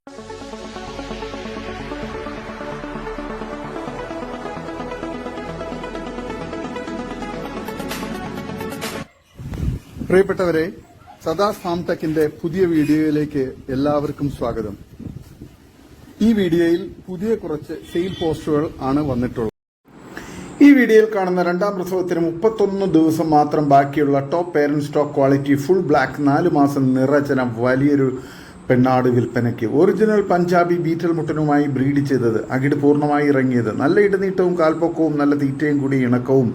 പ്രിയപ്പെട്ടവരെ, സദാസ് ഫാം ടെക്കിന്റെ പുതിയ വീഡിയോയിലേക്ക് എല്ലാവർക്കും സ്വാഗതം. ഈ വീഡിയോയിൽ പുതിയ കുറച്ച് സെയിൽ പോസ്റ്റുകൾ ആണ് വന്നിട്ടുള്ളത്. ഈ വീഡിയോയിൽ കാണുന്ന രണ്ടാം പ്രസവത്തിന് 31 ദിവസം മാത്രം ബാക്കിയുള്ള top parent stock quality full black 4 മാസം നിറചന വലിയൊരു പെണ്ണാട് വിൽപ്പനയ്ക്ക്. ഒറിജിനൽ പഞ്ചാബി ബീറ്റൽ മുട്ടനുമായി ബ്രീഡ് ചെയ്തത്, അകിട് പൂർണ്ണമായി ഇറങ്ങിയത്, നല്ല ഇടനീട്ടവും കാൽപ്പൊക്കവും നല്ല തീറ്റയും കൂടി ഇണക്കവും,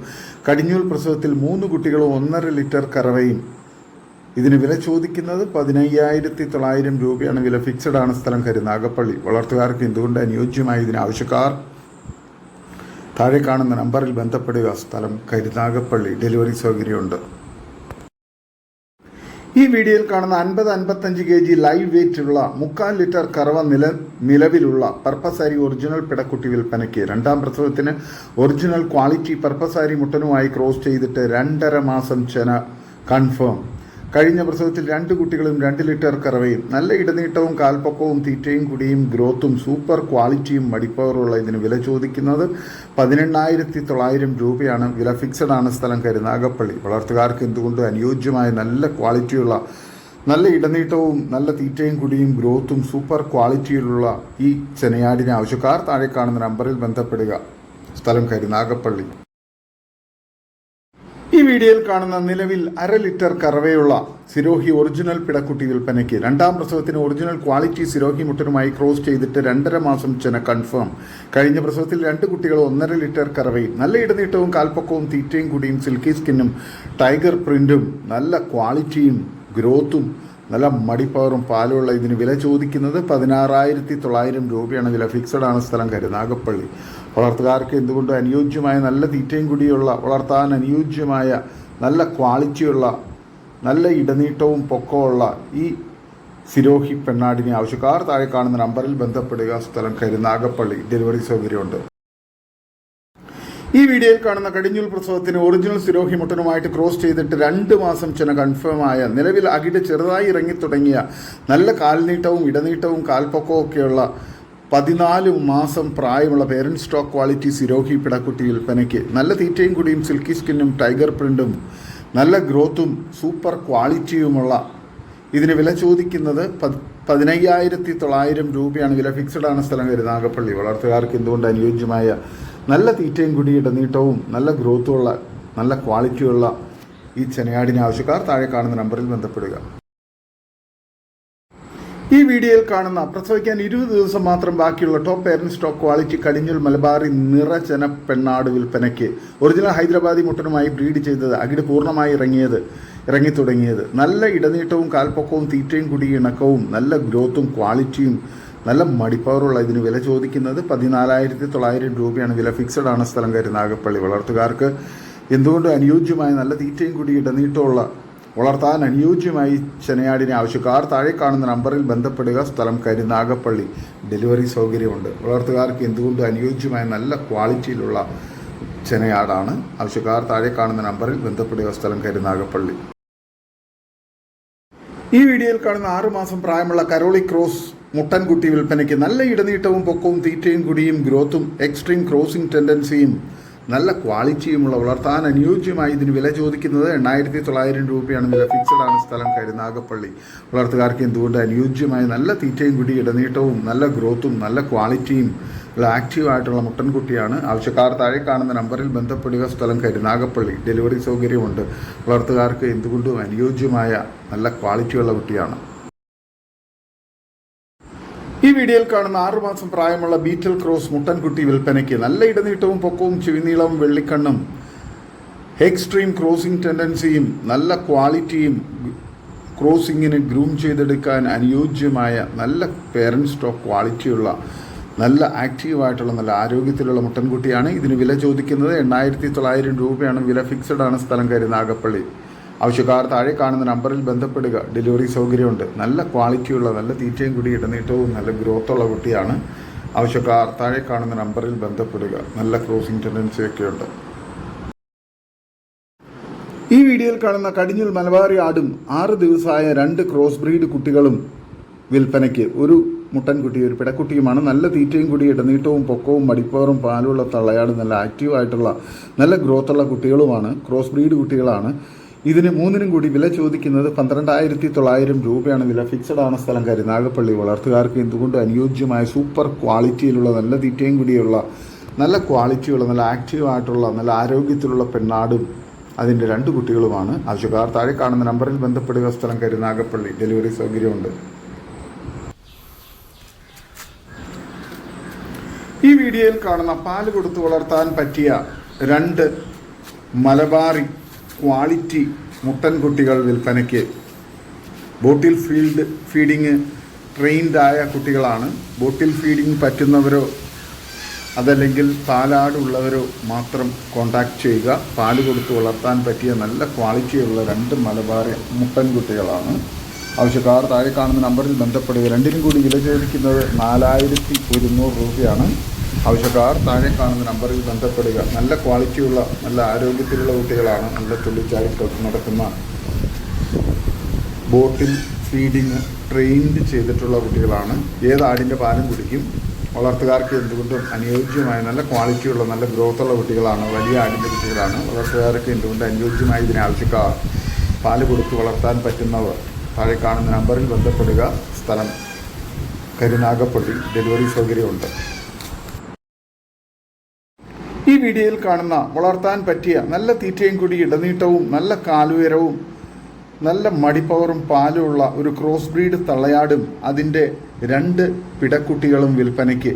കടിഞ്ഞൂൽ പ്രസവത്തിൽ 3 കുട്ടികളും 1.5 ലിറ്റർ കറവയും. ഇതിന് വില ചോദിക്കുന്നത് 15,900 രൂപയാണ്. വില ഫിക്സഡ് ആണ്. സ്ഥലം കരുനാഗപ്പള്ളി. വളർത്തുകാർക്ക് എന്തുകൊണ്ട് അനുയോജ്യമായി ഇതിന് ആവശ്യക്കാർ താഴെ കാണുന്ന നമ്പറിൽ ബന്ധപ്പെടുക. സ്ഥലം കരുനാഗപ്പള്ളി. ഡെലിവറി സൗകര്യമുണ്ട്. ഈ വീഡിയോയിൽ കാണുന്ന 50-55 kg ലൈവ് വെയിറ്റ് ഉള്ള 3/4 ലിറ്റർ കറവ നിലവിലുള്ള പർപ്പസാരി ഒറിജിനൽ പിടക്കുട്ടി വിൽപ്പനയ്ക്ക്. രണ്ടാം പ്രസവത്തിന് ഒറിജിനൽ ക്വാളിറ്റി പർപ്പസാരി മുട്ടനുമായി ക്രോസ് ചെയ്തിട്ട് 2.5 മാസം ചെന കൺഫേം. കഴിഞ്ഞ പ്രസവത്തിൽ 2 കുട്ടികളും 2 ലിറ്റർ കറവയും, നല്ല ഇടനീട്ടവും കാൽപ്പൊക്കവും തീറ്റയും കുടിയും ഗ്രോത്തും സൂപ്പർ ക്വാളിറ്റിയും മടിപ്പവറുള്ള ഇതിന് വില ചോദിക്കുന്നത് 18,900 രൂപയാണ്. വില ഫിക്സഡ് ആണ്. സ്ഥലം കരുനാഗപ്പള്ളി. വളർത്തുകാർക്ക് എന്തുകൊണ്ടും അനുയോജ്യമായ നല്ല ക്വാളിറ്റിയുള്ള നല്ല ഇടനീട്ടവും നല്ല തീറ്റയും കുടിയും ഗ്രോത്തും സൂപ്പർ ക്വാളിറ്റിയിലുള്ള ഈ ചെനയാടിനെ ആവശ്യക്കാർ താഴെ കാണുന്ന നമ്പറിൽ ബന്ധപ്പെടുക. സ്ഥലം കരുനാഗപ്പള്ളി. ഈ വീഡിയോയിൽ കാണുന്ന നിലവിൽ 1/2 ലിറ്റർ കറവയുള്ള സിരോഹി ഒറിജിനൽ പിടക്കുട്ടി വിൽപ്പനയ്ക്ക്. രണ്ടാം പ്രസവത്തിന് ഒറിജിനൽ ക്വാളിറ്റി സിരോഹി മുട്ടനുമായി ക്രോസ് ചെയ്തിട്ട് 2.5 മാസം ചെന കൺഫേം. കഴിഞ്ഞ പ്രസവത്തിൽ 2 കുട്ടികൾ 1.5 ലിറ്റർ കറവയും, നല്ല ഇടനീട്ടവും കാൽപ്പൊക്കവും തീറ്റയും കൂടിയും സിൽക്കി സ്കിന്നും ടൈഗർ പ്രിന്റും നല്ല ക്വാളിറ്റിയും ഗ്രോത്തും നല്ല മടിപ്പവറും പാലുള്ള ഇതിന് വില ചോദിക്കുന്നത് 16,900 രൂപയാണ്. വില ഫിക്സഡ് ആണ്. സ്ഥലം കരുനാഗപ്പള്ളി. വളർത്തുകാർക്ക് എന്തുകൊണ്ടും അനുയോജ്യമായ നല്ല തീറ്റയും കൂടിയുള്ള വളർത്താൻ അനുയോജ്യമായ നല്ല ക്വാളിറ്റിയുള്ള നല്ല ഇടനീട്ടവും പൊക്കമുള്ള ഈ സിരോഹി പെണ്ണാടിനെ ആവശ്യക്കാർ താഴെ കാണുന്ന നമ്പറിൽ ബന്ധപ്പെടുക. സ്ഥലം കരുനാഗപ്പള്ളി. ഡെലിവറി സൗകര്യമുണ്ട്. ഈ വീഡിയോയിൽ കാണുന്ന കടിഞ്ഞൂൽ പ്രസവത്തിന് ഒറിജിനൽ സിരോഹി മുട്ടനുമായിട്ട് ക്രോസ് ചെയ്തിട്ട് 2 മാസം ചെന കൺഫേമായ, നിലവിൽ അകിട് ചെറുതായി ഇറങ്ങിത്തുടങ്ങിയ, നല്ല കാൽനീട്ടവും ഇടനീട്ടവും കാൽപ്പൊക്കവും ഒക്കെയുള്ള 14 മാസം പ്രായമുള്ള പേരന്റ് സ്റ്റോക്ക് ക്വാളിറ്റി സിരോഹി പിടക്കുട്ടി വിൽപ്പനയ്ക്ക്. നല്ല തീറ്റയും കുടിയും സിൽക്കി സ്കിന്നും ടൈഗർ പ്രിന്റും നല്ല ഗ്രോത്തും സൂപ്പർ ക്വാളിറ്റിയുമുള്ള ഇതിന് വില ചോദിക്കുന്നത് 15,900 രൂപയാണ്. വില ഫിക്സഡ് ആണ്. സ്ഥലം കരുനാഗപ്പള്ളി. വളർത്തുകാർക്ക് എന്തുകൊണ്ട് അനുയോജ്യമായ നല്ല തീറ്റയും കുടി ഇടനീട്ടവും നല്ല ഗ്രോത്തുമുള്ള നല്ല ക്വാളിറ്റിയുള്ള ഈ ചെനയാടിനെ ആവശ്യക്കാർ താഴെ കാണുന്ന നമ്പറിൽ ബന്ധപ്പെടുക. ഈ വീഡിയോയിൽ കാണുന്ന പ്രസവിക്കാൻ 20 ദിവസം മാത്രം ബാക്കിയുള്ള ടോപ്പ് പേരന്റ് സ്റ്റോക്ക് ക്വാളിറ്റി കടിഞ്ഞൂൽ മലബാറി നിറചന പെണ്ണാട് വിൽപ്പനയ്ക്ക്. ഒറിജിനൽ ഹൈദരാബാദി മുട്ടനുമായി ബ്രീഡ് ചെയ്തത്, അകിട് പൂർണ്ണമായി ഇറങ്ങിത്തുടങ്ങിയത്, നല്ല ഇടനീട്ടവും കാൽപ്പൊക്കവും തീറ്റയും കുടി ഇണക്കവും നല്ല ഗ്രോത്തും ക്വാളിറ്റിയും നല്ല മടിപ്പവറുള്ള ഇതിന് വില ചോദിക്കുന്നത് 14,900 രൂപയാണ്. വില ഫിക്സഡ് ആണ്. സ്ഥലം കരുനാഗപ്പള്ളി. വളർത്തുകാർക്ക് എന്തുകൊണ്ട് അനുയോജ്യമായ നല്ല തീറ്റയും കൂടി ഇടനീട്ടമുള്ള വളർത്താൻ അനുയോജ്യമായി ചെനയാടിനെ ആവശ്യക്കാർ താഴെ കാണുന്ന നമ്പറിൽ ബന്ധപ്പെടുക. സ്ഥലം കരുനാഗപ്പള്ളി. ഡെലിവറി സൗകര്യമുണ്ട്. വളർത്തുകാർക്ക് എന്തുകൊണ്ട് അനുയോജ്യമായ നല്ല ക്വാളിറ്റിയിലുള്ള ചെനയാടാണ് ആവശ്യക്കാർ താഴെ കാണുന്ന നമ്പറിൽ ബന്ധപ്പെടുക. സ്ഥലം കരുനാഗപ്പള്ളി. ഈ വീഡിയോയിൽ കാണുന്ന 6 മാസം പ്രായമുള്ള കരോളി ക്രോസ് മുട്ടൻകുട്ടി വിൽപ്പനയ്ക്ക്. നല്ല ഇടനീട്ടവും പൊക്കവും തീറ്റയും കുടിയും ഗ്രോത്തും എക്സ്ട്രീം ക്രോസിംഗ് ടെൻഡൻസിയും നല്ല ക്വാളിറ്റിയുമുള്ള വളർത്താൻ അനുയോജ്യമായി ഇതിന് വില ചോദിക്കുന്നത് 8,900 രൂപയാണ്. വില ഫിക്സഡ് ആണ്. സ്ഥലം കരുനാഗപ്പള്ളി. വളർത്തുകാർക്ക് എന്തുകൊണ്ട് അനുയോജ്യമായ നല്ല തീറ്റയും കുടി ഇടനീട്ടവും നല്ല ഗ്രോത്തും നല്ല ക്വാളിറ്റിയും നല്ല ആക്റ്റീവായിട്ടുള്ള മുട്ടൻകുട്ടിയാണ് ആവശ്യക്കാർ താഴെ കാണുന്ന നമ്പറിൽ ബന്ധപ്പെടുക. സ്ഥലം കരുനാഗപ്പള്ളി. ഡെലിവറി സൗകര്യമുണ്ട്. വളർത്തുകാർക്ക് എന്തുകൊണ്ടും അനുയോജ്യമായ നല്ല ക്വാളിറ്റിയുള്ള കുട്ടിയാണ്. ഈ വീഡിയോയിൽ കാണുന്ന 6 മാസം പ്രായമുള്ള ബീറ്റൽ ക്രോസ് മുട്ടൻകുട്ടി വിൽപ്പനയ്ക്ക്. നല്ല ഇടനീട്ടവും പൊക്കവും ചെവിനീളവും വെള്ളിക്കണ്ണും എക്സ്ട്രീം ക്രോസിംഗ് ടെൻഡൻസിയും നല്ല ക്വാളിറ്റിയും ക്രോസിങ്ങിന് ഗ്രൂം ചെയ്തെടുക്കാൻ അനുയോജ്യമായ നല്ല പേരന്റ് സ്റ്റോക്ക് ക്വാളിറ്റിയുള്ള നല്ല ആക്റ്റീവായിട്ടുള്ള നല്ല ആരോഗ്യത്തിലുള്ള മുട്ടൻകുട്ടിയാണ്. ഇതിന് വില ചോദിക്കുന്നത് 8,900 രൂപയാണ്. വില ഫിക്സഡ് ആണ്. സ്ഥലം കരുനാഗപ്പള്ളി. ആവശ്യക്കാർ താഴെ കാണുന്ന നമ്പറിൽ ബന്ധപ്പെടുക. ഡെലിവറി സൗകര്യമുണ്ട്. നല്ല ക്വാളിറ്റിയുള്ള നല്ല തീറ്റയും കൂടി ഇടനീട്ടവും നല്ല ഗ്രോത്തുള്ള കുട്ടിയാണ്. ആവശ്യക്കാർ താഴെ കാണുന്ന നമ്പറിൽ ബന്ധപ്പെടുക. നല്ല ക്രോസിംഗ് ടെൻഡൻസിയൊക്കെ ഉണ്ട്. ഈ വീഡിയോയിൽ കാണുന്ന കടിഞ്ഞൂൽ മലബാറി ആടും 6 ദിവസമായ 2 ക്രോസ് ബ്രീഡ് കുട്ടികളും വിൽപ്പനയ്ക്ക്. ഒരു മുട്ടൻകുട്ടി ഒരു പിടക്കുട്ടിയുമാണ്. നല്ല തീറ്റയും കൂടി ഇടനീട്ടവും പൊക്കവും മടിപ്പവറും പാലുള്ള തള്ളയാട് നല്ല ആക്റ്റീവായിട്ടുള്ള നല്ല ഗ്രോത്തുള്ള കുട്ടികളുമാണ്. ക്രോസ് ബ്രീഡ് കുട്ടികളാണ്. ഇതിന് മൂന്നിനും കൂടി വില ചോദിക്കുന്നത് 12,900 രൂപയാണ് വില. ഫിക്സഡ് ആണ്. സ്ഥലം കരുനാഗപ്പള്ളി. വളർത്തുകാർക്ക് എന്തുകൊണ്ട് അനുയോജ്യമായ സൂപ്പർ ക്വാളിറ്റിയിലുള്ള നല്ല തീറ്റയും കൂടിയുള്ള നല്ല ക്വാളിറ്റിയുള്ള നല്ല ആക്റ്റീവായിട്ടുള്ള നല്ല ആരോഗ്യത്തിലുള്ള പെണ്ണാടും അതിൻ്റെ 2 കുട്ടികളുമാണ്. ആവശ്യക്കാർ താഴെ കാണുന്ന നമ്പറിൽ ബന്ധപ്പെടുക. സ്ഥലം കരുനാഗപ്പള്ളി. ഡെലിവറി സൗകര്യമുണ്ട്. ഈ വീഡിയോയിൽ കാണുന്ന പാല് കൊടുത്ത് വളർത്താൻ പറ്റിയ 2 മലബാറി ക്വാളിറ്റി മുട്ടൻകുട്ടികൾ വിൽപ്പനയ്ക്ക്. ബോട്ടിൽ ഫീഡിങ് ട്രെയിൻഡായ കുട്ടികളാണ്. ബോട്ടിൽ ഫീഡിങ് പറ്റുന്നവരോ അതല്ലെങ്കിൽ പാലാടുള്ളവരോ മാത്രം കോൺടാക്റ്റ് ചെയ്യുക. പാല് കൊടുത്ത് വളർത്താൻ പറ്റിയ നല്ല ക്വാളിറ്റിയുള്ള 2 മലബാറി മുട്ടൻകുട്ടികളാണ്. ആവശ്യക്കാർ താഴെ കാണുന്ന നമ്പറിൽ ബന്ധപ്പെടുക. 2നും കൂടി വില ചോദിക്കുന്നത് 4,100 രൂപയാണ്. ആവശ്യക്കാർ താഴെ കാണുന്ന നമ്പറിൽ ബന്ധപ്പെടുക. നല്ല ക്വാളിറ്റിയുള്ള നല്ല ആരോഗ്യത്തിലുള്ള കുട്ടികളാണ്. നല്ല തുള്ളിച്ചാടി നടക്കുന്ന ബോട്ടിൽ ഫീഡിങ് ട്രെയിൻഡ് ചെയ്തിട്ടുള്ള കുട്ടികളാണ്. ഏതാടിൻ്റെ പാലും കുടിക്കും. വളർത്തുകാർക്ക് എന്തുകൊണ്ടും അനുയോജ്യമായ നല്ല ക്വാളിറ്റിയുള്ള നല്ല ഗ്രോത്തുള്ള കുട്ടികളാണ്. വലിയ ആടിൻ്റെ കുട്ടികളാണ്. വളർത്തുകാർക്ക് എന്തുകൊണ്ട് അനുയോജ്യമായി ഇതിനെ ആവശ്യക്കാർ പാല് കൊടുത്ത് വളർത്താൻ പറ്റുന്നവർ താഴെ കാണുന്ന നമ്പറിൽ ബന്ധപ്പെടുക. സ്ഥലം കരുനാഗപ്പള്ളി. ഡെലിവറി സൗകര്യമുണ്ട്. ഈ വീഡിയോയിൽ കാണുന്ന വളർത്താൻ പറ്റിയ നല്ല തീറ്റയും കൂടി ഇടനീട്ടവും നല്ല കാലുയരവും നല്ല മടിപ്പവറും പാലുമുള്ള ഒരു ക്രോസ് ബ്രീഡ് തള്ളയാടും അതിൻ്റെ 2 പിടക്കുട്ടികളും വിൽപ്പനയ്ക്ക്.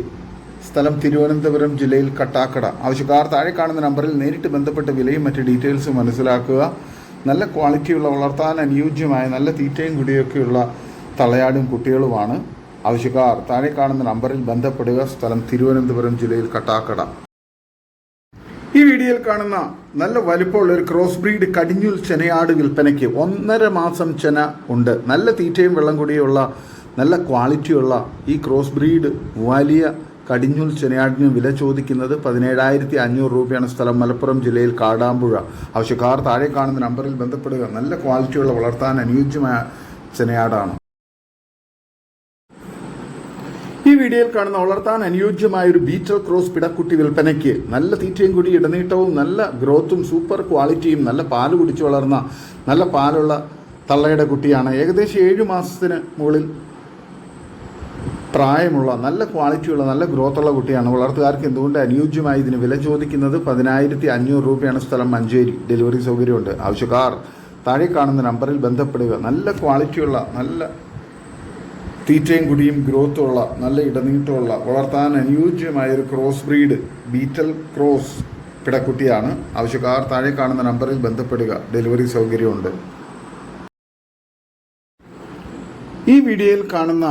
സ്ഥലം തിരുവനന്തപുരം ജില്ലയിൽ കട്ടാക്കട. ആവശ്യക്കാർ താഴെ കാണുന്ന നമ്പറിൽ നേരിട്ട് ബന്ധപ്പെട്ട് വിലയും മറ്റ് ഡീറ്റെയിൽസും മനസ്സിലാക്കുക. നല്ല ക്വാളിറ്റിയുള്ള വളർത്താൻ അനുയോജ്യമായ നല്ല തീറ്റയും കൂടിയൊക്കെയുള്ള തള്ളയാടും കുട്ടികളുമാണ്. ആവശ്യക്കാർ താഴെ കാണുന്ന നമ്പറിൽ ബന്ധപ്പെടുക. സ്ഥലം തിരുവനന്തപുരം ജില്ലയിൽ കട്ടാക്കട. ഈ വീഡിയോയിൽ കാണുന്ന നല്ല വലിപ്പമുള്ള ഒരു ക്രോസ് ബ്രീഡ് കടിഞ്ഞൂൽ ചെനയാട് വിൽപ്പനയ്ക്ക്. 1.5 മാസം ചെന ഉണ്ട്. നല്ല തീറ്റയും വെള്ളം കൂടിയുള്ള നല്ല ക്വാളിറ്റിയുള്ള ഈ ക്രോസ് ബ്രീഡ് വലിയ കടിഞ്ഞൂൽ ചെനയാടിന് വില ചോദിക്കുന്നത് 17,500 രൂപയാണ്. സ്ഥലം മലപ്പുറം ജില്ലയിൽ കാടാമ്പുഴ. ആവശ്യക്കാർ താഴെ കാണുന്ന നമ്പറിൽ ബന്ധപ്പെടുക. നല്ല ക്വാളിറ്റിയുള്ള വളർത്താൻ അനുയോജ്യമായ ചെനയാടാണ്. ഈ വീഡിയോയിൽ കാണുന്ന വളർത്താൻ അനുയോജ്യമായ ഒരു ബീറ്റൽ ക്രോസ് പിടക്കുട്ടി വിൽപ്പനയ്ക്ക്. നല്ല തീറ്റയും കൂടി ഇടനീട്ടവും നല്ല ഗ്രോത്തും സൂപ്പർ ക്വാളിറ്റിയും നല്ല പാല് കുടിച്ച് വളർന്ന നല്ല പാലുള്ള തള്ളയുടെ കുട്ടിയാണ്. ഏകദേശം 7 മാസത്തിന് മുകളിൽ പ്രായമുള്ള നല്ല ക്വാളിറ്റിയുള്ള നല്ല ഗ്രോത്തുള്ള കുട്ടിയാണ്. വളർത്തുകാർക്ക് എന്തുകൊണ്ട് അനുയോജ്യമായി ഇതിന് വില ചോദിക്കുന്നത് 10,500 രൂപയാണ്. സ്ഥലം മഞ്ചേരി. ഡെലിവറി സൗകര്യമുണ്ട്. ആവശ്യക്കാർ താഴെ കാണുന്ന നമ്പറിൽ ബന്ധപ്പെടുക. നല്ല ക്വാളിറ്റിയുള്ള നല്ല തീറ്റയും കുടിയും ഗ്രോത്തുള്ള നല്ല ഇടനീട്ടമുള്ള വളർത്താൻ അനുയോജ്യമായ ഒരു ക്രോസ് ബ്രീഡ് ബീറ്റൽ ക്രോസ് പിടക്കുട്ടിയാണ്. ആവശ്യക്കാർ താഴെ കാണുന്ന നമ്പറിൽ ബന്ധപ്പെടുക. ഡെലിവറി സൗകര്യമുണ്ട്. ഈ വീഡിയോയിൽ കാണുന്ന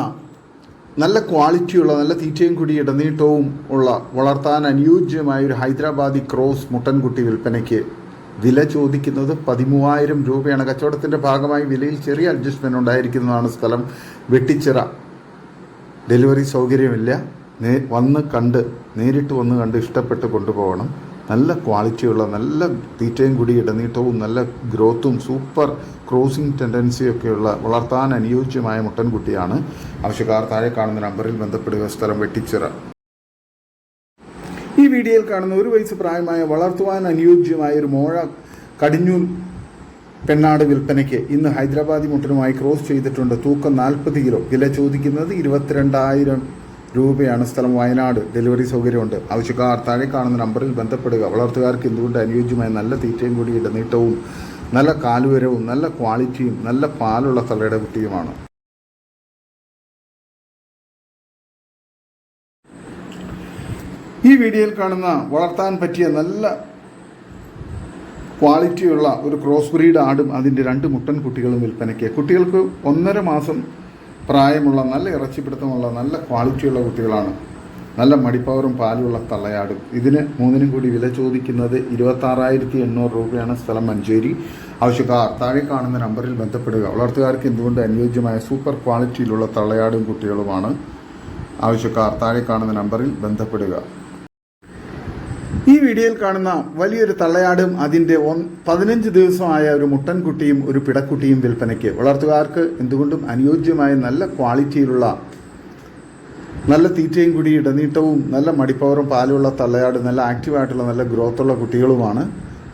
നല്ല ക്വാളിറ്റിയുള്ള നല്ല തീറ്റയും കൂടി ഇടനീട്ടവും ഉള്ള വളർത്താൻ അനുയോജ്യമായ ഒരു ഹൈദരാബാദി ക്രോസ് മുട്ടൻകുട്ടി വിൽപ്പനയ്ക്ക്. വില ചോദിക്കുന്നത് 13,000 രൂപയാണ്. കച്ചവടത്തിൻ്റെ ഭാഗമായി വിലയിൽ ചെറിയ അഡ്ജസ്റ്റ്മെൻറ്റ് ഉണ്ടായിരിക്കുന്നതാണ്. സ്ഥലം വെട്ടിച്ചിറ. ഡെലിവറി സൗകര്യമില്ല. നേരിട്ട് വന്ന് കണ്ട് ഇഷ്ടപ്പെട്ട് കൊണ്ടുപോകണം. നല്ല ക്വാളിറ്റിയുള്ള നല്ല തീറ്റയും കൂടി ഇടനീട്ടവും നല്ല ഗ്രോത്തും സൂപ്പർ ക്രോസിംഗ് ടെൻഡൻസിയൊക്കെയുള്ള വളർത്താൻ അനുയോജ്യമായ മുട്ടൻകുട്ടിയാണ്. ആവശ്യക്കാർ താഴെ കാണുന്ന നമ്പറിൽ ബന്ധപ്പെടുക. സ്ഥലം വെട്ടിച്ചിറ. ഈ വീഡിയോയിൽ കാണുന്ന 1 വയസ്സ് പ്രായമായ വളർത്തുവാൻ അനുയോജ്യമായ ഒരു മോഴ കടിഞ്ഞൂൽ പെണ്ണാട് വിൽപ്പനയ്ക്ക്. ഇന്ന് ഹൈദരാബാദി മുട്ടനുമായി ക്രോസ് ചെയ്തിട്ടുണ്ട്. തൂക്കം 40 കിലോ. വില ചോദിക്കുന്നത് 22,000 രൂപയാണ്. സ്ഥലം വയനാട്. ഡെലിവറി സൗകര്യമുണ്ട്. ആവശ്യക്കാർ താഴെ കാണുന്ന നമ്പറിൽ ബന്ധപ്പെടുക. വളർത്തുകാർക്ക് എന്തുകൊണ്ട് അനുയോജ്യമായ നല്ല തീറ്റയും കൂടി ഇടനീട്ടവും നല്ല കാലുവരവും നല്ല ക്വാളിറ്റിയും നല്ല പാലുള്ള തള്ളയുടെ കുട്ടിയുമാണ്. ഈ വീഡിയോയിൽ കാണുന്ന വളർത്താൻ പറ്റിയ നല്ല ക്വാളിറ്റിയുള്ള ഒരു ക്രോസ് ബ്രീഡ് ആടും അതിൻ്റെ 2 മുട്ടൻ കുട്ടികളും വിൽപ്പനയ്ക്ക്. കുട്ടികൾക്ക് 1.5 മാസം പ്രായമുള്ള നല്ല ഇറച്ചിപ്പിടുത്തമുള്ള നല്ല ക്വാളിറ്റിയുള്ള കുട്ടികളാണ്. നല്ല മടിപ്പവറും പാലുമുള്ള തള്ളയാടും. ഇതിന് മൂന്നിനും കൂടി വില ചോദിക്കുന്നത് 26,800 രൂപയാണ്. സ്ഥലം മഞ്ചേരി. ആവശ്യക്കാർ താഴെ കാണുന്ന നമ്പറിൽ ബന്ധപ്പെടുക. വളർത്തുകാർക്ക് എന്തുകൊണ്ട് അനുയോജ്യമായ സൂപ്പർ ക്വാളിറ്റിയിലുള്ള തള്ളയാടും കുട്ടികളുമാണ്. ആവശ്യക്കാർ താഴെ കാണുന്ന നമ്പറിൽ ബന്ധപ്പെടുക. ഈ വീഡിയോയിൽ കാണുന്ന വലിയൊരു തള്ളയാടും അതിൻ്റെ 15 ദിവസമായ ഒരു മുട്ടൻകുട്ടിയും ഒരു പിടക്കുട്ടിയും വിൽപ്പനയ്ക്ക്. വളർത്തുകാർക്ക് എന്തുകൊണ്ടും അനുയോജ്യമായ നല്ല ക്വാളിറ്റിയിലുള്ള നല്ല തീറ്റയും കൂടി ഇടനീട്ടവും നല്ല മടിപ്പവറും പാലുള്ള തള്ളയാട് നല്ല ആക്റ്റീവായിട്ടുള്ള നല്ല ഗ്രോത്തുള്ള കുട്ടികളുമാണ്.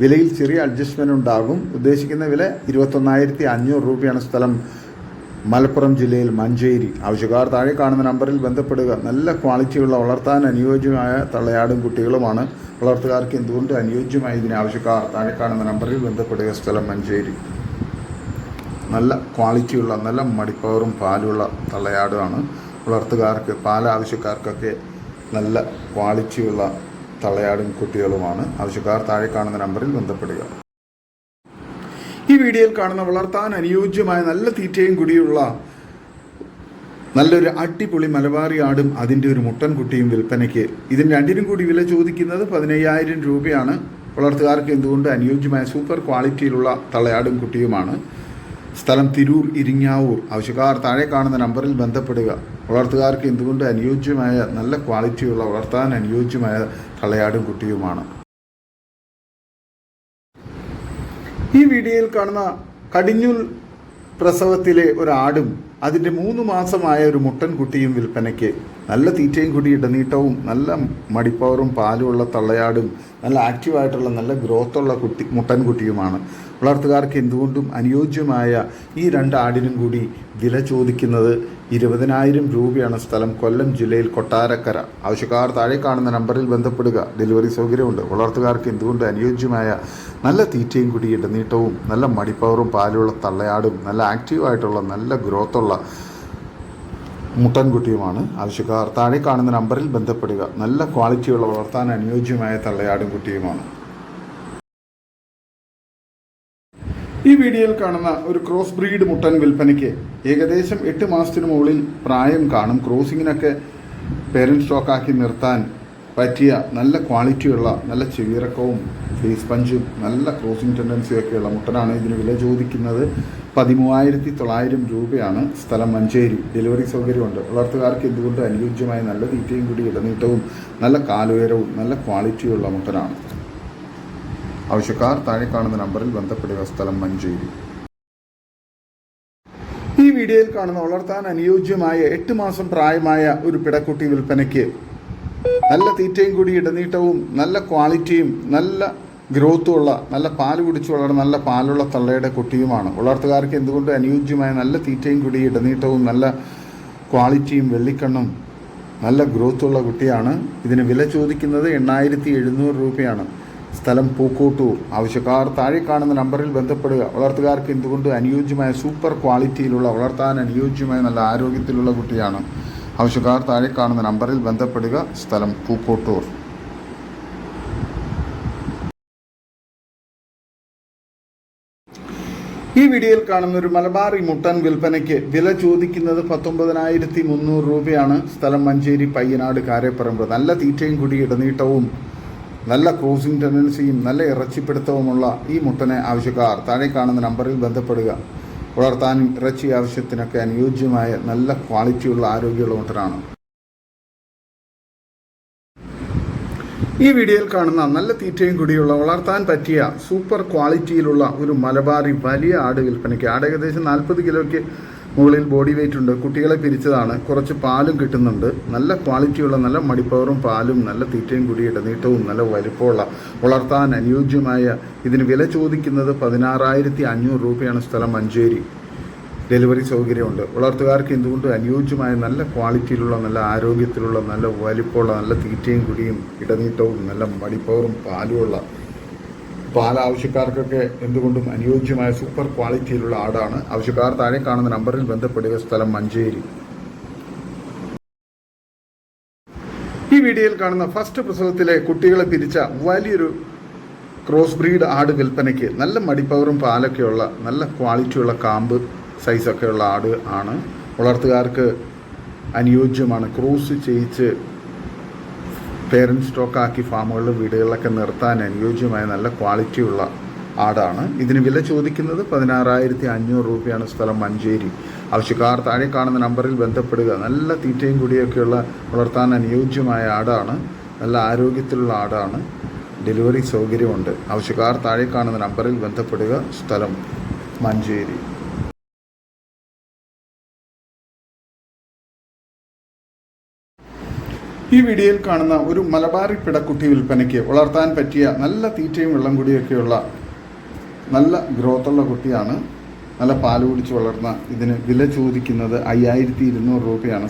വിലയിൽ ചെറിയ അഡ്ജസ്റ്റ്മെൻറ്റ് ഉണ്ടാകും. ഉദ്ദേശിക്കുന്ന വില 21,500 രൂപയാണ്. സ്ഥലം മലപ്പുറം ജില്ലയിൽ മഞ്ചേരി. ആവശ്യക്കാർ താഴെ കാണുന്ന നമ്പറിൽ ബന്ധപ്പെടുക. നല്ല ക്വാളിറ്റിയുള്ള വളർത്താൻ അനുയോജ്യമായ തള്ളയാടും കുട്ടികളുമാണ്. വളർത്തുകാർക്ക് എന്തുകൊണ്ട് അനുയോജ്യമായ ഇതിന് ആവശ്യക്കാർ താഴെ കാണുന്ന നമ്പറിൽ ബന്ധപ്പെടുക. സ്ഥലം മഞ്ചേരി. നല്ല ക്വാളിറ്റിയുള്ള നല്ല മടിപ്പവറും പാലുള്ള തള്ളയാടുമാണ്. വളർത്തുകാർക്ക് ആവശ്യക്കാർക്കൊക്കെ നല്ല ക്വാളിറ്റിയുള്ള തള്ളയാടും കുട്ടികളുമാണ്. ആവശ്യക്കാർ താഴെ കാണുന്ന നമ്പറിൽ ബന്ധപ്പെടുക. ഈ വീഡിയോയിൽ കാണുന്ന വളർത്താൻ അനുയോജ്യമായ നല്ല തീറ്റയും കൂടിയുള്ള നല്ലൊരു അടിപൊളി മലബാറി ആടും അതിൻ്റെ ഒരു മുട്ടൻ കുട്ടിയും വിൽപ്പനയ്ക്ക്. ഇതിന് രണ്ടിനും കൂടി വില ചോദിക്കുന്നത് 15,000 രൂപയാണ്. വളർത്തുകാർക്ക് എന്തുകൊണ്ട് അനുയോജ്യമായ സൂപ്പർ ക്വാളിറ്റിയിലുള്ള തള്ളയാടും കുട്ടിയുമാണ്. സ്ഥലം തിരൂർ ഇരിങ്ങാവൂർ. ആവശ്യക്കാർ താഴെ കാണുന്ന നമ്പറിൽ ബന്ധപ്പെടുക. വളർത്തുകാർക്ക് എന്തുകൊണ്ട് അനുയോജ്യമായ നല്ല ക്വാളിറ്റിയുള്ള വളർത്താൻ അനുയോജ്യമായ തള്ളയാടും കുട്ടിയുമാണ്. ഈ വീഡിയോയിൽ കാണുന്ന കടിഞ്ഞൂൽ പ്രസവത്തിലെ ഒരാടും അതിൻ്റെ 3 മാസമായ ഒരു മുട്ടൻ കുട്ടിയും വിൽപ്പനയ്ക്ക്. നല്ല തീറ്റയും കൂടി ഇടനീട്ടവും നല്ല മടിപ്പവറും പാലുമുള്ള തള്ളയാടും നല്ല ആക്റ്റീവായിട്ടുള്ള നല്ല ഗ്രോത്തുള്ള മുട്ടൻ കുട്ടിയുമാണ്. വളർത്തുകാർക്ക് എന്തുകൊണ്ടും അനുയോജ്യമായ ഈ 2 ആടിനും കൂടി വില ചോദിക്കുന്നത് 20,000 രൂപയാണ്. സ്ഥലം കൊല്ലം ജില്ലയിൽ കൊട്ടാരക്കര. ആവശ്യക്കാർ താഴെ കാണുന്ന നമ്പറിൽ ബന്ധപ്പെടുക. ഡെലിവറി സൗകര്യമുണ്ട്. വളർത്തുകാർക്ക് എന്തുകൊണ്ട് അനുയോജ്യമായ നല്ല തീറ്റയും കൂടി ഇടനീട്ടവും നല്ല മടിപ്പവറും പാലുള്ള തള്ളയാടും നല്ല ആക്റ്റീവായിട്ടുള്ള നല്ല ഗ്രോത്തുള്ള മുട്ടൻകുട്ടിയുമാണ്. ആവശ്യക്കാർ താഴെ കാണുന്ന നമ്പറിൽ ബന്ധപ്പെടുക. നല്ല ക്വാളിറ്റിയുള്ള വളർത്താൻ അനുയോജ്യമായ തള്ളയാടും കുട്ടിയുമാണ്. ഈ വീഡിയോയിൽ കാണുന്ന ഒരു ക്രോസ് ബ്രീഡ് മുട്ടൻ വിൽപ്പനയ്ക്ക്. ഏകദേശം 8 മാസത്തിന് മുകളിൽ പ്രായം കാണും. ക്രോസിങ്ങിനൊക്കെ പേരൻറ് സ്റ്റോക്കാക്കി നിർത്താൻ പറ്റിയ നല്ല ക്വാളിറ്റിയുള്ള നല്ല ചെവിയിറക്കവും ഫേസ് പഞ്ചും നല്ല ക്രോസിംഗ് ടെൻഡൻസിയൊക്കെയുള്ള മുട്ടനാണ്. ഇതിന് വില ചോദിക്കുന്നത് 13,900 രൂപയാണ്. സ്ഥലം മഞ്ചേരി. ഡെലിവറി സൗകര്യമുണ്ട്. വളർത്തുകാർക്ക് എന്തുകൊണ്ട് അനുയോജ്യമായ നല്ല തീറ്റയും കൂടി ഇടനീട്ടവും നല്ല കാലുയരവും നല്ല ക്വാളിറ്റിയുള്ള മുട്ടനാണ്. ആവശ്യക്കാർ താഴെ കാണുന്ന നമ്പറിൽ ബന്ധപ്പെടുക. സ്ഥലം മഞ്ചേരി. ഈ വീഡിയോയിൽ കാണുന്ന വളർത്താൻ അനുയോജ്യമായ 8 മാസം പ്രായമായ ഒരു പിടക്കുട്ടി വിൽപ്പനയ്ക്ക്. നല്ല തീറ്റയും കൂടി ഇടനീട്ടവും നല്ല ക്വാളിറ്റിയും നല്ല ഗ്രോത്തുമുള്ള നല്ല പാല് കുടിച്ചു വളർന്ന നല്ല പാലുള്ള തള്ളയുടെ കുട്ടിയുമാണ്. വളർത്തുകാർക്ക് എന്തുകൊണ്ട് അനുയോജ്യമായ നല്ല തീറ്റയും കൂടി ഇടനീട്ടവും നല്ല ക്വാളിറ്റിയും വെള്ളിക്കണ്ണും നല്ല ഗ്രോത്തുള്ള കുട്ടിയാണ്. ഇതിന് വില ചോദിക്കുന്നത് 8,700 രൂപയാണ്. സ്ഥലം പൂക്കോട്ടൂർ. ആവശ്യക്കാർ താഴെ കാണുന്ന നമ്പറിൽ ബന്ധപ്പെടുക. വളർത്തുകാർക്ക് എന്തുകൊണ്ട് അനുയോജ്യമായ സൂപ്പർ ക്വാളിറ്റിയിലുള്ള വളർത്താൻ അനുയോജ്യമായ നല്ല ആരോഗ്യത്തിലുള്ള കുട്ടിയാണ്. ആവശ്യക്കാർ താഴെ കാണുന്ന നമ്പറിൽ ബന്ധപ്പെടുക. സ്ഥലം പൂക്കോട്ടൂർ. ഈ വീഡിയോയിൽ കാണുന്ന ഒരു മലബാറി മുട്ടൻ വിൽപ്പനയ്ക്ക്. വില ചോദിക്കുന്നത് 19,300 രൂപയാണ്. സ്ഥലം മഞ്ചേരി പയ്യനാട് കാരേപ്പറമ്പ്. നല്ല തീറ്റയും കൂടി ഇടനീട്ടവും നല്ല ക്രോസിംഗ് ടെൻഡൻസിയും നല്ല ഇറച്ചിപ്പിടുത്തവുമുള്ള ഈ മുട്ടനെ ആവശ്യക്കാർ താഴെ കാണുന്ന നമ്പറിൽ ബന്ധപ്പെടുക. വളർത്താനും ഇറച്ചി ആവശ്യത്തിനൊക്കെ അനുയോജ്യമായ നല്ല ക്വാളിറ്റിയുള്ള ആരോഗ്യമുള്ള മുട്ടനാണ്. ഈ വീഡിയോയിൽ കാണുന്ന നല്ല തീറ്റയും കൂടിയുള്ള വളർത്താൻ പറ്റിയ സൂപ്പർ ക്വാളിറ്റിയിലുള്ള ഒരു മലബാറി വലിയ ആട് വിൽപ്പനയ്ക്ക്. ആട് ഏകദേശം 40 കിലോയ്ക്ക് മുകളിൽ ബോഡി വെയിറ്റ് ഉണ്ട്. കുട്ടികളെ പിരിച്ചതാണ്. കുറച്ച് പാലും കിട്ടുന്നുണ്ട്. നല്ല ക്വാളിറ്റിയുള്ള നല്ല മടിപ്പവറും പാലും നല്ല തീറ്റയും കൂടി ഇടനീട്ടവും നല്ല വലിപ്പമുള്ള വളർത്താൻ അനുയോജ്യമായ ഇതിന് വില ചോദിക്കുന്നത് 16,500 രൂപയാണ്. സ്ഥലം മഞ്ചേരി. ഡെലിവറി സൗകര്യമുണ്ട്. വളർത്തുകാർക്ക് എന്തുകൊണ്ട് അനുയോജ്യമായ നല്ല ക്വാളിറ്റിയിലുള്ള നല്ല ആരോഗ്യത്തിലുള്ള നല്ല വലിപ്പമുള്ള നല്ല തീറ്റയും കുടിയും ഇടനീട്ടവും നല്ല മടിപ്പവറും പാലുമുള്ള ആവശ്യക്കാർക്കൊക്കെ എന്തുകൊണ്ടും അനുയോജ്യമായ സൂപ്പർ ക്വാളിറ്റിയിലുള്ള ആടാണ്. ആവശ്യക്കാർ താഴെ കാണുന്ന നമ്പറിൽ ബന്ധപ്പെടുക. സ്ഥലം മഞ്ചേരി. ഈ വീഡിയോയിൽ കാണുന്ന ഫസ്റ്റ് പ്രസവത്തിലെ കുട്ടികളെ പിരിച്ച വലിയൊരു ക്രോസ് ബ്രീഡ് ആട് വിൽപ്പനയ്ക്ക്. നല്ല മടിപ്പവറും പാലൊക്കെയുള്ള നല്ല ക്വാളിറ്റിയുള്ള കാമ്പ് സൈസൊക്കെയുള്ള ആട് ആണ്. വളർത്തുകാർക്ക് അനുയോജ്യമാണ്. ക്രോസ് ചെയ്യിച്ച് പേരൻറ് സ്റ്റോക്കാക്കി ഫാമുകളിലും വീടുകളിലൊക്കെ നിർത്താൻ അനുയോജ്യമായ നല്ല ക്വാളിറ്റിയുള്ള ആടാണ്. ഇതിന് വില ചോദിക്കുന്നത് 16,500 രൂപയാണ്. സ്ഥലം മഞ്ചേരി. ആവശ്യക്കാർ താഴെ കാണുന്ന നമ്പറിൽ ബന്ധപ്പെടുക. നല്ല തീറ്റയും കൂടിയൊക്കെയുള്ള വളർത്താൻ അനുയോജ്യമായ ആടാണ്. നല്ല ആരോഗ്യത്തിലുള്ള ആടാണ്. ഡെലിവറി സൗകര്യമുണ്ട്. ആവശ്യക്കാർ താഴെ കാണുന്ന നമ്പറിൽ ബന്ധപ്പെടുക. സ്ഥലം മഞ്ചേരി. ഈ വീഡിയോയിൽ കാണുന്ന ഒരു മലബാറി പിടക്കുട്ടി വിൽപ്പനയ്ക്ക് വളർത്താൻ പറ്റിയ നല്ല തീറ്റയും വെള്ളം കുടിയൊക്കെയുള്ള നല്ല ഗ്രോത്തുള്ള കുട്ടിയാണ്. നല്ല പാല് കുടിച്ച് വളർന്ന ഇതിന് വില ചോദിക്കുന്നത് 5200 രൂപയാണ്.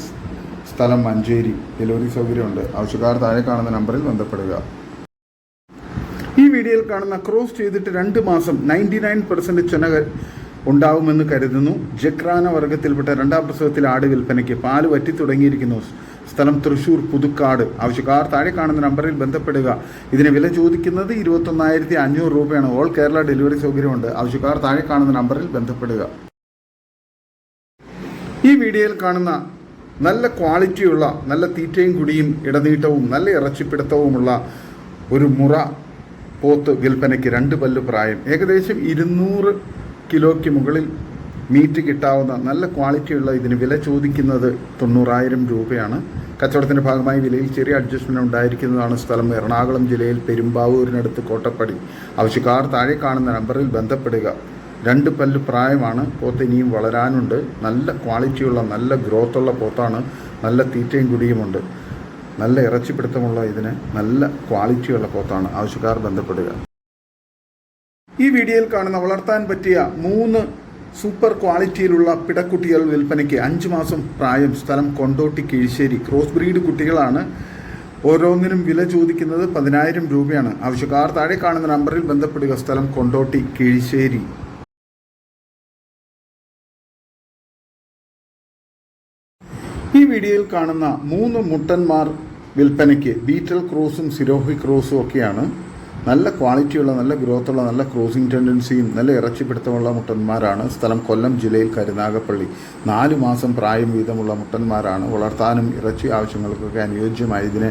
സ്ഥലം മഞ്ചേരി. ഡെലിവറി സൗകര്യമുണ്ട്. ആവശ്യക്കാർ താഴെ കാണുന്ന നമ്പറിൽ ബന്ധപ്പെടുക. ഈ വീഡിയോയിൽ കാണുന്ന ക്രോസ് ചെയ്തിട്ട് 2 മാസം 99% ചെന ഉണ്ടാവുമെന്ന് കരുതുന്നു. ജക്രാന വർഗത്തിൽപ്പെട്ട 2ാം പ്രസവത്തിൽ ആട് വിൽപ്പനയ്ക്ക്. പാല് വറ്റി തുടങ്ങിയിരിക്കുന്നു. സ്ഥലം തൃശ്ശൂർ പുതുക്കാട്. ആവശ്യക്കാർ താഴെ കാണുന്ന നമ്പറിൽ ബന്ധപ്പെടുക. ഇതിന് വില ചോദിക്കുന്നത് 21500 രൂപയാണ്. ഓൾ കേരള ഡെലിവറി സൗകര്യമുണ്ട്. ആവശ്യക്കാർ താഴെ കാണുന്ന നമ്പറിൽ ബന്ധപ്പെടുക. ഈ വീഡിയോയിൽ കാണുന്ന നല്ല ക്വാളിറ്റിയുള്ള നല്ല തീറ്റയും കുടിയും ഇടനീട്ടവും നല്ല ഇറച്ചിപ്പിടുത്തവുമുള്ള ഒരു മുറ പോത്ത് വിൽപ്പനയ്ക്ക്. 2 പല്ല് പ്രായം. ഏകദേശം 200 കിലോയ്ക്ക് മുകളിൽ മീറ്റ് കിട്ടാവുന്ന നല്ല ക്വാളിറ്റിയുള്ള ഇതിന് വില ചോദിക്കുന്നത് 90000 രൂപയാണ്. കച്ചവടത്തിൻ്റെ ഭാഗമായി വിലയിൽ ചെറിയ അഡ്ജസ്റ്റ്മെൻറ്റ് ഉണ്ടായിരിക്കുന്നതാണ്. സ്ഥലം എറണാകുളം ജില്ലയിൽ പെരുമ്പാവൂരിനടുത്ത് കോട്ടപ്പടി. ആവശ്യക്കാർ താഴെ കാണുന്ന നമ്പറിൽ ബന്ധപ്പെടുക. 2 പല്ല് പ്രായമാണ്. പോത്ത് ഇനിയും വളരാനുണ്ട്. നല്ല ക്വാളിറ്റിയുള്ള നല്ല ഗ്രോത്തുള്ള പോത്താണ്. നല്ല തീറ്റയും കുടിയുമുണ്ട്. നല്ല ഇറച്ചിപ്പിടുത്തമുള്ള ഇതിന് നല്ല ക്വാളിറ്റിയുള്ള പോത്താണ്. ആവശ്യക്കാർ ബന്ധപ്പെടുക. ഈ വീഡിയോയിൽ കാണുന്ന വളർത്താൻ പറ്റിയ 3 സൂപ്പർ ക്വാളിറ്റിയിലുള്ള പിടക്കുട്ടികൾ വിൽപ്പനയ്ക്ക്. 5 മാസം പ്രായം. സ്ഥലം കൊണ്ടോട്ടി കിഴിശ്ശേരി. ക്രോസ് ബ്രീഡ് കുട്ടികളാണ്. ഓരോന്നിനും വില ചോദിക്കുന്നത് 10000 രൂപയാണ്. ആവശ്യക്കാർ താഴെ കാണുന്ന നമ്പറിൽ ബന്ധപ്പെടുക. സ്ഥലം കൊണ്ടോട്ടി കിഴിശ്ശേരി. ഈ വീഡിയോയിൽ കാണുന്ന 3 മുട്ടന്മാർ വിൽപ്പനയ്ക്ക്. ബീറ്റൽ ക്രോസും സിരോഹി ക്രോസും ഒക്കെയാണ്. നല്ല ക്വാളിറ്റിയുള്ള നല്ല ഗ്രോത്തുള്ള നല്ല ക്രോസിംഗ് ടെൻഡൻസിയും നല്ല ഇറച്ചിപ്പിടുത്തമുള്ള മുട്ടന്മാരാണ്. സ്ഥലം കൊല്ലം ജില്ലയിൽ കരുനാഗപ്പള്ളി. 4 മാസം പ്രായം വീതമുള്ള മുട്ടന്മാരാണ്. വളർത്താനും ഇറച്ചി ആവശ്യങ്ങൾക്കൊക്കെ അനുയോജ്യമായി ഇതിന്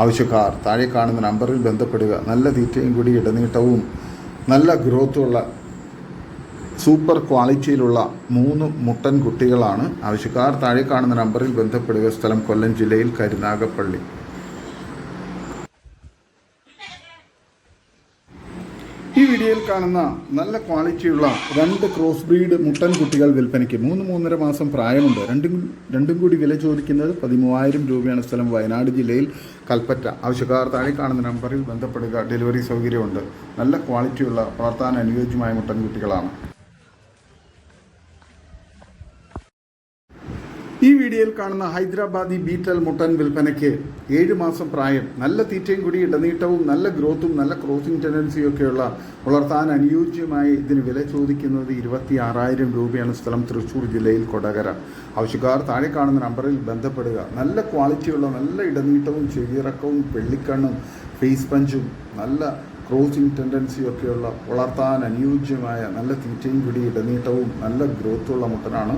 ആവശ്യക്കാർ താഴെ കാണുന്ന നമ്പറിൽ ബന്ധപ്പെടുക. നല്ല തീറ്റയും കൂടി ഇടനീട്ടവും നല്ല ഗ്രോത്തുള്ള സൂപ്പർ ക്വാളിറ്റിയിലുള്ള 3 മുട്ടൻ കുട്ടികളാണ്. ആവശ്യക്കാർ താഴെ കാണുന്ന നമ്പറിൽ ബന്ധപ്പെടുക. സ്ഥലം കൊല്ലം ജില്ലയിൽ കരുനാഗപ്പള്ളി. ഈ വീഡിയോയിൽ കാണുന്ന നല്ല ക്വാളിറ്റിയുള്ള 2 ക്രോസ് ബ്രീഡ് മുട്ടൻ കുട്ടികൾ വിൽപ്പനയ്ക്ക്. 3-3.5 മാസം പ്രായമുണ്ട്. രണ്ടും കൂടി വില ചോദിക്കുന്നത് 13000 രൂപയാണ്. സ്ഥലം വയനാട് ജില്ലയിൽ കൽപ്പറ്റ. ആവശ്യക്കാർ താഴെ കാണുന്ന നമ്പറിൽ ബന്ധപ്പെടുക. ഡെലിവറി സൗകര്യമുണ്ട്. നല്ല ക്വാളിറ്റിയുള്ള വളർത്താൻ അനുയോജ്യമായ മുട്ടൻ കുട്ടികളാണ്. ഈ വീഡിയോയിൽ കാണുന്ന ഹൈദരാബാദി ബീറ്റൽ മുട്ടൻ വിൽപ്പനയ്ക്ക്. 7 മാസം പ്രായം. നല്ല തീറ്റയും കൂടി ഇടനീട്ടവും നല്ല ഗ്രോത്തും നല്ല ക്രോസിംഗ് ടെൻഡൻസിയും ഒക്കെയുള്ള വളർത്താൻ അനുയോജ്യമായി ഇതിന് വില ചോദിക്കുന്നത് 26000 രൂപയാണ്. സ്ഥലം തൃശ്ശൂർ ജില്ലയിൽ കൊടകര. ആവശ്യക്കാർ താഴെ കാണുന്ന നമ്പറിൽ ബന്ധപ്പെടുക. നല്ല ക്വാളിറ്റിയുള്ള നല്ല ഇടനീട്ടവും ചെവിയിറക്കവും വെള്ളിക്കണ്ണും ഫേസ് പഞ്ചും നല്ല ക്രോസിംഗ് ടെൻഡൻസിയും ഒക്കെയുള്ള വളർത്താൻ അനുയോജ്യമായ നല്ല തീറ്റയും കൂടി ഇടനീട്ടവും നല്ല ഗ്രോത്തുള്ള മുട്ടനാണ്.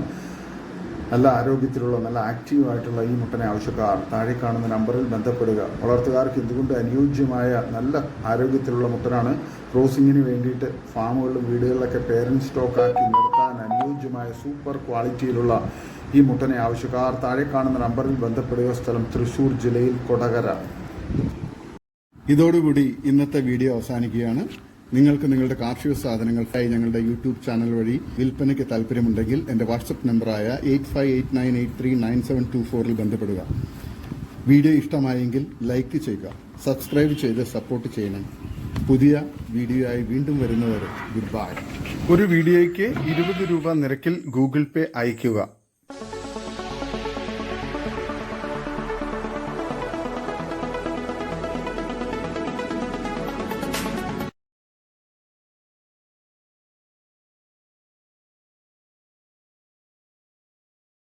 നല്ല ആരോഗ്യത്തിലുള്ള നല്ല ആക്റ്റീവായിട്ടുള്ള ഈ മുട്ടനെ ആവശ്യക്കാർ താഴെ കാണുന്ന നമ്പറിൽ ബന്ധപ്പെടുക. വളർത്തുകാർക്ക് എന്തുകൊണ്ട് അനുയോജ്യമായ നല്ല ആരോഗ്യത്തിലുള്ള മുട്ടനാണ്. ക്രോസിങ്ങിന് വേണ്ടിയിട്ട് ഫാമുകളിലും വീടുകളിലൊക്കെ പേരൻറ് സ്റ്റോക്കാക്കി നിർത്താൻ അനുയോജ്യമായ സൂപ്പർ ക്വാളിറ്റിയിലുള്ള ഈ മുട്ടനെ ആവശ്യക്കാർ താഴെ കാണുന്ന നമ്പറിൽ ബന്ധപ്പെടുക. സ്ഥലം തൃശ്ശൂർ ജില്ലയിൽ കൊടകര. ഇതോടുകൂടി ഇന്നത്തെ വീഡിയോ അവസാനിക്കുകയാണ്. നിങ്ങൾക്ക് നിങ്ങളുടെ കാർഷിക സാധനങ്ങൾക്കായി ഞങ്ങളുടെ യൂട്യൂബ് ചാനൽ വഴി വിൽപ്പനയ്ക്ക് താല്പര്യമുണ്ടെങ്കിൽ എൻ്റെ വാട്സപ്പ് നമ്പറായ 8589839724 ബന്ധപ്പെടുക. വീഡിയോ ഇഷ്ടമായെങ്കിൽ ലൈക്ക് ചെയ്യുക. സബ്സ്ക്രൈബ് ചെയ്ത് സപ്പോർട്ട് ചെയ്യണം. പുതിയ വീഡിയോയായി വീണ്ടും വരുന്നവരെ ഗുഡ് ബൈ. ഒരു വീഡിയോയ്ക്ക് 20 രൂപ നിരക്കിൽ ഗൂഗിൾ പേ അയയ്ക്കുക.